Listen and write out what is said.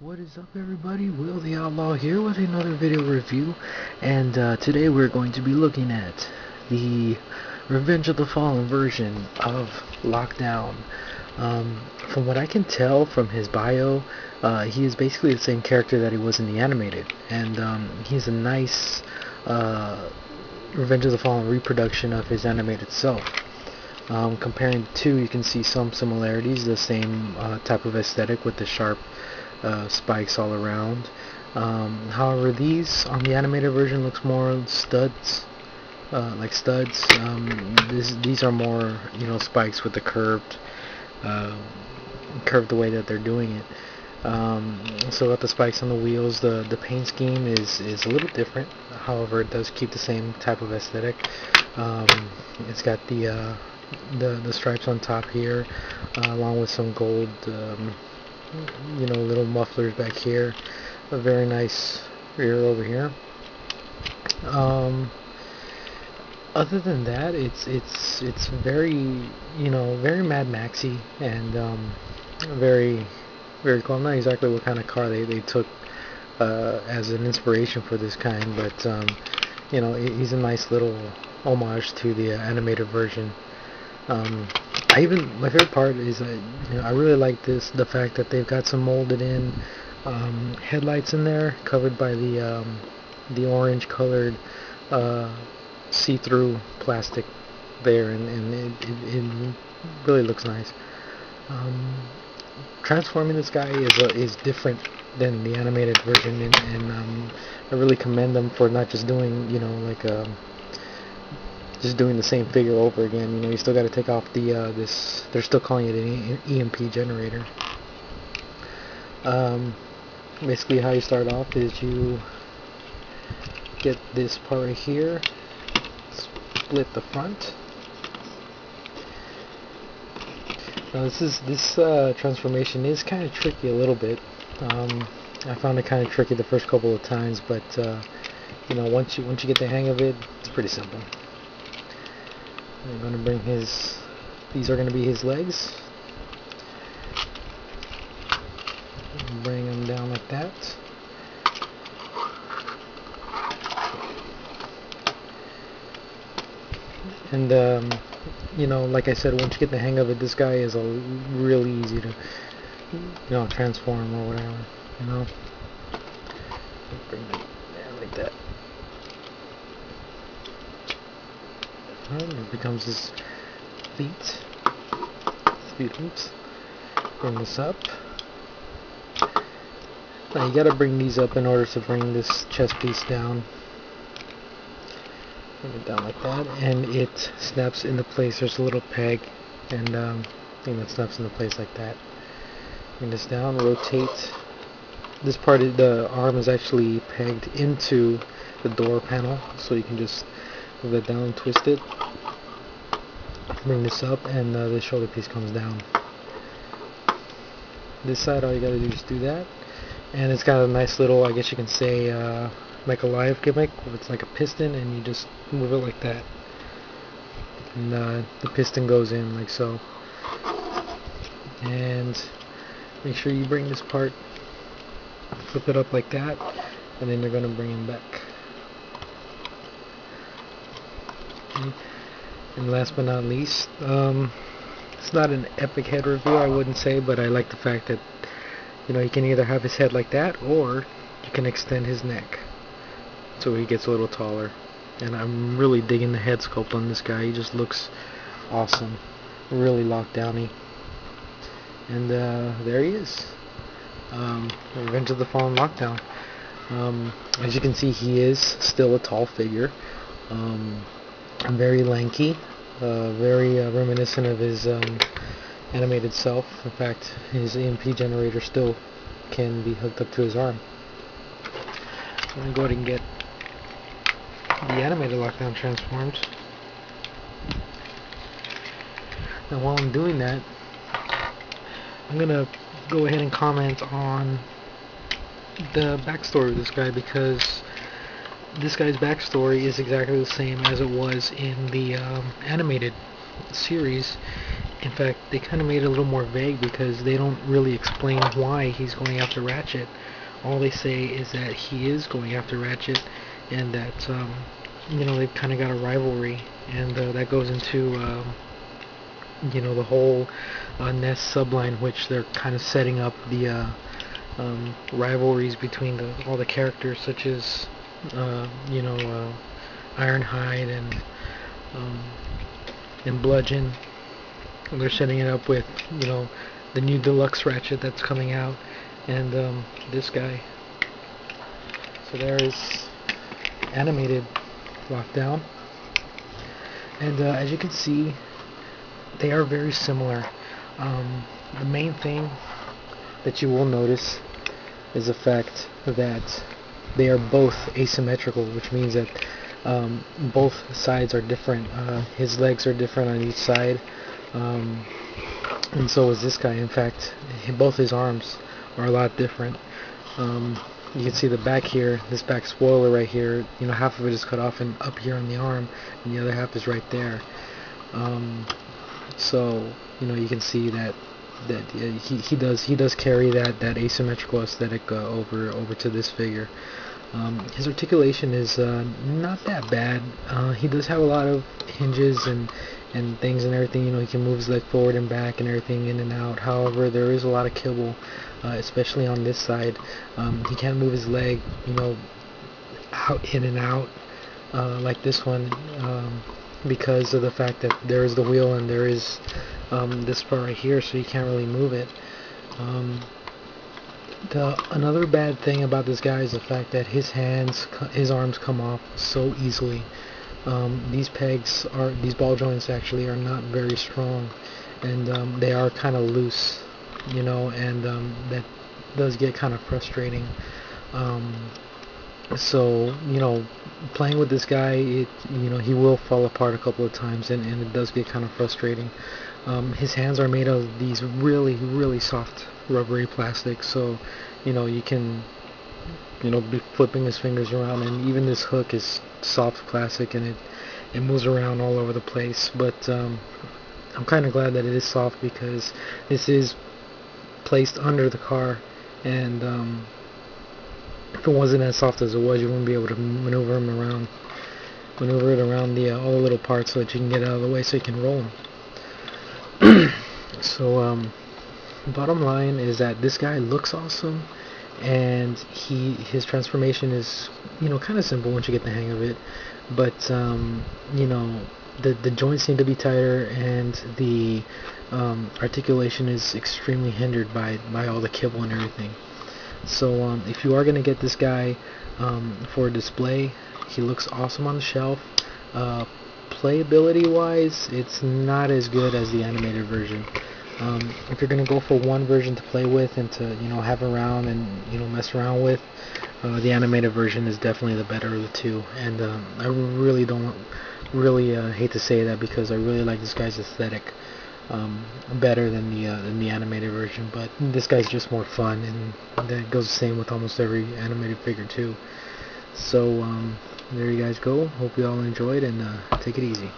What is up, everybody? Will the Outlaw here with another video review, and today we're going to be looking at the Revenge of the Fallen version of Lockdown. From what I can tell from his bio, he is basically the same character that he was in the animated, and he's a nice Revenge of the Fallen reproduction of his animated self. Comparing the two, you can see some similarities, the same type of aesthetic with the sharp spikes all around. However, these on the animated version looks more studs, like studs. These are more, spikes with the uh, curved the way that they're doing it. So with the spikes on the wheels, the paint scheme is a little different. However, it does keep the same type of aesthetic. It's got the stripes on top here, along with some gold, little mufflers back here. A very nice rear over here. Um, Other than that, it's very, very Mad Maxy, and very very cool. I'm not exactly what kind of car they took as an inspiration for this kind, but he's a nice little homage to the animated version. Um, my favorite part is I really like the fact that they've got some molded in headlights in there, covered by the orange colored uh, see-through plastic there, and it really looks nice. Um, Transforming this guy is different than the animated version, and I really commend them for not just doing just doing the same figure over again. You still got to take off this. They're still calling it an EMP generator. Um, Basically, how you start off is you get this part right here, split the front. Now this transformation is kind of tricky a little bit. I found it kind of tricky the first couple of times, but once you get the hang of it, it's pretty simple. I'm going to bring these are going to be his legs. Bring them down like that. And like I said, once you get the hang of it, this guy is really easy to transform or whatever. Bring it down like that. And it becomes his feet. Oops. Bring this up. Now you gotta bring these up in order to bring this chest piece down. Bring it down like that, and it snaps into place. There's a little peg, and it snaps into place like that. Bring this down, rotate. This part of the arm is actually pegged into the door panel, so you can just move it down, twist it, bring this up, and the shoulder piece comes down. This side, all you gotta do is do that, and it's got a nice little, I guess you can say, like a live gimmick, where it's like a piston, and you just move it like that, and the piston goes in like so. And make sure you bring this part, flip it up like that, and then you're going to bring him back. And last but not least, it's not an epic head review, I wouldn't say, but I like the fact that you can either have his head like that, or you can extend his neck so he gets a little taller. And I'm really digging the head sculpt on this guy. He just looks awesome, really locked downy. And there he is, Revenge of the Fallen Lockdown. As you can see, he is still a tall figure, very lanky, very reminiscent of his animated self. In fact, his EMP generator still can be hooked up to his arm. I'm going to go ahead and get the animated Lockdown transformed. Now while I'm doing that, I'm going to go ahead and comment on the backstory of this guy, because this guy's backstory is exactly the same as it was in the animated series, In fact, they kind of made it a little more vague because they don't really explain why he's going after Ratchet. All they say is that he is going after Ratchet, and that they've kind of got a rivalry, and that goes into the whole Ness subline, which they're kind of setting up the rivalries between all the characters, such as Ironhide and Bludgeon. And they're setting it up with the new deluxe Ratchet that's coming out, and this guy. So there is animated Lockdown, and as you can see, they are very similar. The main thing that you will notice is the fact that they are both asymmetrical, which means that both sides are different. His legs are different on each side, and so is this guy. In fact, both his arms are a lot different. You can see the back here, this back spoiler right here, half of it is cut off and up here on the arm, and the other half is right there. So you can see that he does carry that asymmetrical aesthetic over to this figure. His articulation is not that bad. He does have a lot of hinges and things and everything. He can move his leg forward and back and everything, in and out. However, there is a lot of kibble, especially on this side. He can't move his leg out, in and out, like this one, because of the fact that there is the wheel and there is this part right here, so you can't really move it. Another bad thing about this guy is the fact that his arms come off so easily. These ball joints actually are not very strong, and they are kind of loose, and that does get kind of frustrating. So playing with this guy, he will fall apart a couple of times, and it does get kind of frustrating. His hands are made of these really soft rubbery plastic, so you can be flipping his fingers around, and even this hook is soft plastic, and it moves around all over the place. But I'm kind of glad that it is soft, because this is placed under the car, and if it wasn't as soft as it was, you wouldn't be able to maneuver it around all the little parts, so that you can get out of the way so you can roll them. So bottom line is that this guy looks awesome, and his transformation is kind of simple once you get the hang of it, but the joints need to be tighter, and the articulation is extremely hindered by all the kibble and everything. So if you are going to get this guy for a display, he looks awesome on the shelf. Playability wise, it's not as good as the animated version. If you're going to go for one version to play with and to have around and mess around with, the animated version is definitely the better of the two. And I really don't hate to say that, because I really like this guy's aesthetic better than the animated version, but this guy's just more fun, and that goes the same with almost every animated figure too. So there you guys go. Hope you all enjoyed, and take it easy.